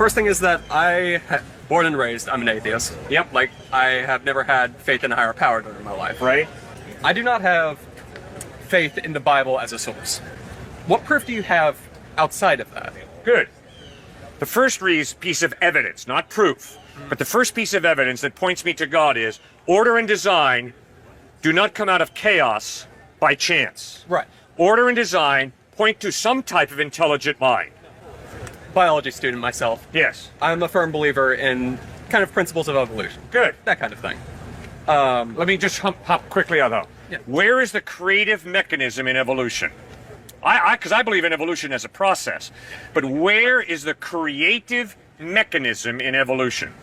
First thing is that born and raised, I'm an atheist. Yep. Like, I have never had faith in a higher power during my life. Right? I do not have faith in the Bible as a source. What proof do you have outside of that? Good. The first piece of evidence, not proof, but the first piece of evidence that points me to God is order and design do not come out of chaos by chance. Right. Order and design point to some type of intelligent mind. Biology student myself. Yes. I'm a firm believer in kind of principles of evolution. Good. That kind of thing. Let me just hop quickly on though. Yeah. Where is the creative mechanism in evolution? Because I believe in evolution as a process, but where is the creative mechanism in evolution?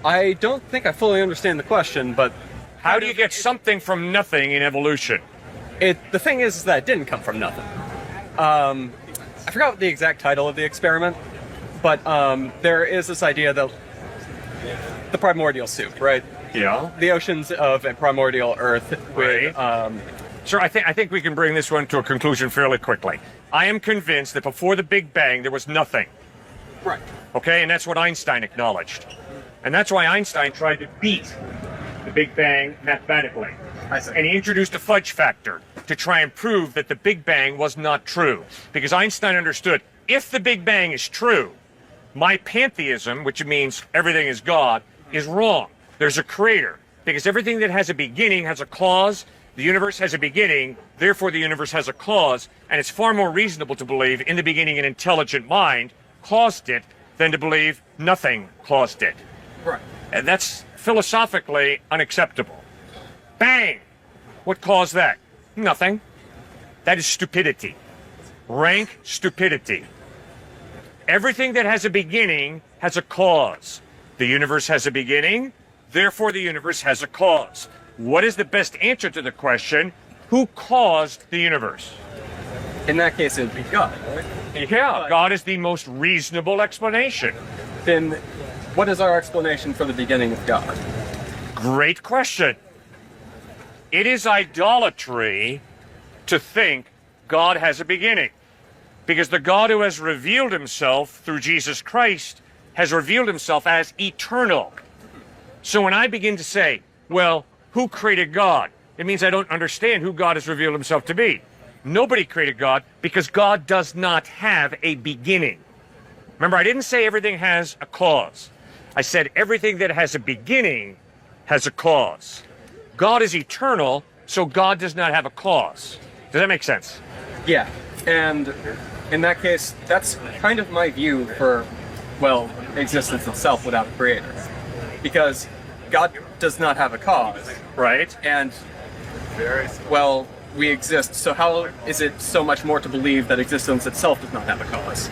I don't think I fully understand the question, but How do you get something from nothing in evolution? the thing is that it didn't come from nothing. I forgot what the exact title of the experiment, but there is this idea that the primordial soup, right? Yeah. The oceans of a primordial Earth with Sir, I think we can bring this one to a conclusion fairly quickly. I am convinced that before the Big Bang, there was nothing. right. Okay, and that's what Einstein acknowledged. And that's why Einstein tried to beat the Big Bang mathematically. I see. And he introduced a fudge factor to try and prove that the Big Bang was not true. Because Einstein understood, if the Big Bang is true, my pantheism, which means everything is God, is wrong. There's a creator. Because everything that has a beginning has a cause. The universe has a beginning, therefore the universe has a cause, and it's far more reasonable to believe in the beginning an intelligent mind caused it than to believe nothing caused it. Right. And that's philosophically unacceptable. Bang! What caused that? Nothing. That is stupidity. Rank stupidity. Everything that has a beginning has a cause. The universe has a beginning, therefore the universe has a cause. What is the best answer to the question, who caused the universe? In that case, it would be God, right? Yeah, God is the most reasonable explanation. Then, what is our explanation for the beginning of God? Great question. It is idolatry to think God has a beginning. Because the God who has revealed himself through Jesus Christ has revealed himself as eternal. So when I begin to say, well, who created God? It means I don't understand who God has revealed himself to be. Nobody created God because God does not have a beginning. Remember, I didn't say everything has a cause. I said everything that has a beginning has a cause. God is eternal, so God does not have a cause. Does that make sense? Yeah, and in that case, that's kind of my view for, well, existence itself without a creator. Because God does not have a cause, Right. and, well, we exist, so how is it so much more to believe that existence itself does not have a cause?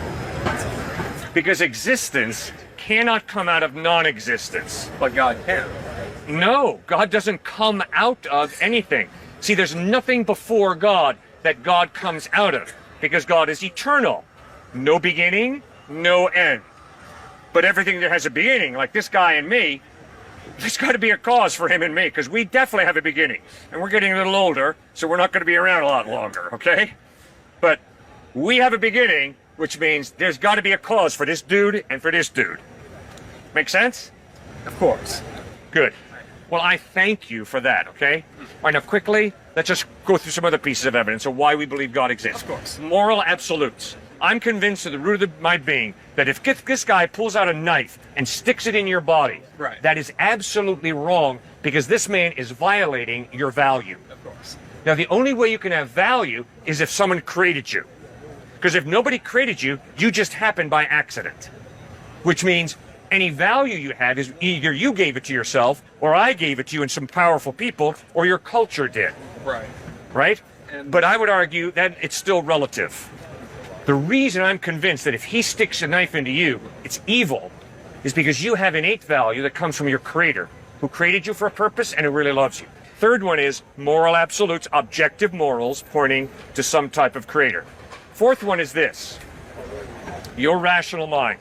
Because existence cannot come out of non-existence. But God can. No, God doesn't come out of anything. See, there's nothing before God that God comes out of, because God is eternal. No beginning, no end. But everything that has a beginning, like this guy and me, there's got to be a cause for him and me, because we definitely have a beginning. And we're getting a little older, so we're not going to be around a lot longer, okay? But we have a beginning, which means there's got to be a cause for this dude and for this dude. Make sense? Of course. Good. Well, I thank you for that, okay? All right, now quickly, let's just go through some other pieces of evidence of why we believe God exists. Of course. Moral absolutes. I'm convinced to the root of my being that if this guy pulls out a knife and sticks it in your body, Right. that is absolutely wrong, because this man is violating your value. Of course. Now, the only way you can have value is if someone created you. Because if nobody created you, you just happened by accident. Which means any value you have is either you gave it to yourself, or I gave it to you and some powerful people, or your culture did. Right. Right? And- But I would argue that it's still relative. The reason I'm convinced that if he sticks a knife into you, it's evil, is because you have innate value that comes from your creator, who created you for a purpose and who really loves you. Third one is moral absolutes, objective morals pointing to some type of creator. Fourth one is this: your rational mind.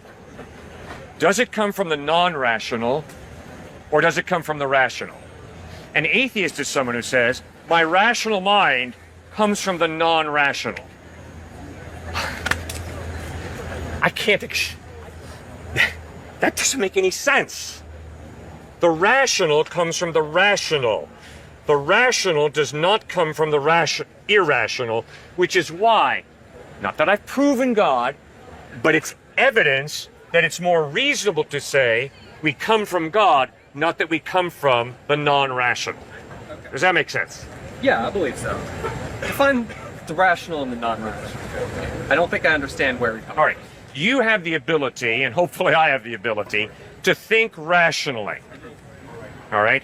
Does it come from the non-rational, or does it come from the rational? An atheist is someone who says, my rational mind comes from the non-rational. I can't. That doesn't make any sense. The rational comes from the rational. The rational does not come from the irrational, which is why, not that I've proven God, but it's evidence that it's more reasonable to say we come from God, not that we come from the non-rational. Okay. Does that make sense? Yeah, I believe so. Define the rational and the non-rational. I don't think I understand where we come from. All right. You have the ability, and hopefully I have the ability, to think rationally. All right?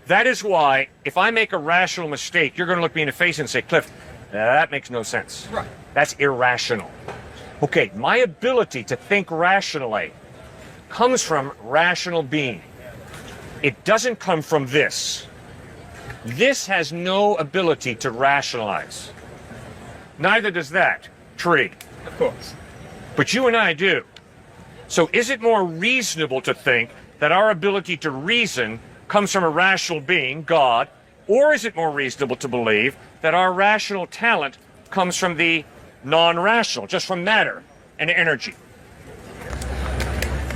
That is why, if I make a rational mistake, you're going to look me in the face and say, Cliff, that makes no sense. Right. That's irrational. Okay, my ability to think rationally comes from rational being. It doesn't come from this. This has no ability to rationalize. Neither does that tree. Of course. But you and I do. So is it more reasonable to think that our ability to reason comes from a rational being, God, or is it more reasonable to believe that our rational talent comes from the non-rational, just from matter and energy?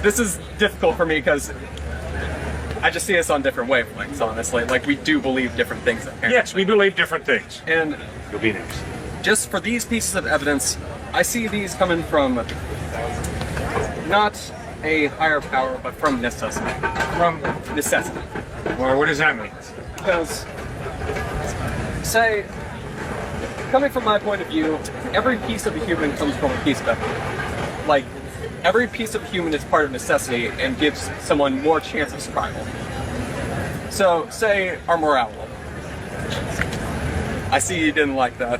This is difficult for me because I just see us on different wavelengths, honestly. Like, we do believe different things, apparently. Yes, we believe different things. And You'll be next. just for these pieces of evidence, I see these coming from not a higher power, but from necessity. From necessity. Well, what does that mean? Because, say, coming from my point of view, every piece of a human comes from a piece of effort. Like, every piece of a human is part of necessity and gives someone more chance of survival. So, say our morality. I see you didn't like that.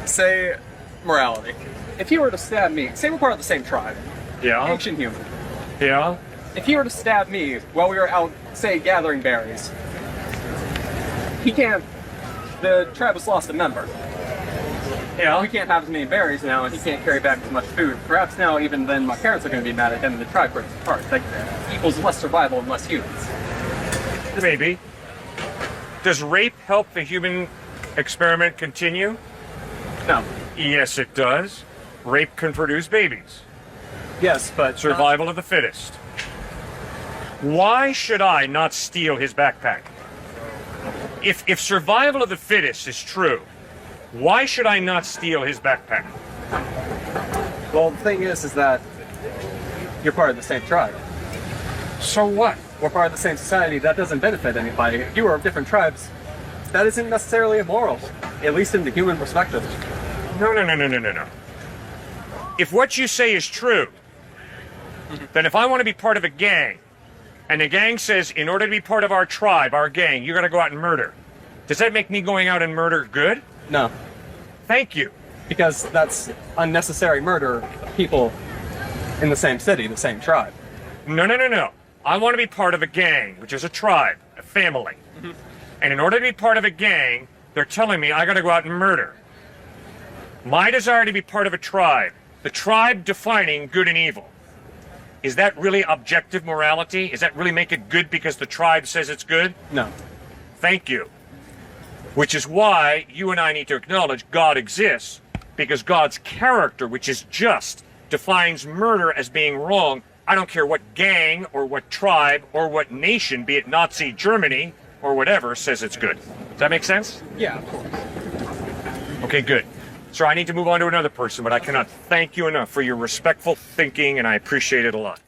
Say morality. If he were to stab me, say we're part of the same tribe, Yeah? ancient human. Yeah? If he were to stab me while we were out, say, gathering berries, he can't. The tribe has lost a member. Yeah? We can't have as many berries now, and he can't carry back as much food. Perhaps now, even then, my parents are going to be mad at him, and the tribe breaks apart. Like, equals less survival and less humans. Maybe. Does rape help the human experiment continue? No. Yes, it does. Rape can produce babies. Yes, but Survival of the fittest. Why should I not steal his backpack? If survival of the fittest is true, why should I not steal his backpack? Well, the thing is that you're part of the same tribe. So what? We're part of the same society. That doesn't benefit anybody. If you are of different tribes, that isn't necessarily immoral, at least in the human perspective. No. If what you say is true, then if I want to be part of a gang, and the gang says, in order to be part of our tribe, our gang, you got to go out and murder, does that make me going out and murder good? No, Thank you. because that's unnecessary murder of people in the same city, the same tribe. No. I want to be part of a gang, which is a tribe, a family. And in order to be part of a gang, they're telling me I got to go out and murder. My desire to be part of a tribe, the tribe defining good and evil. Is that really objective morality? Does that really make it good because the tribe says it's good? No. Thank you. Which is why you and I need to acknowledge God exists, because God's character, which is just, defines murder as being wrong. I don't care what gang or what tribe or what nation, be it Nazi Germany or whatever, says it's good. Does that make sense? Yeah, of course. Okay, good. So I need to move on to another person, but I cannot thank you enough for your respectful thinking, and I appreciate it a lot.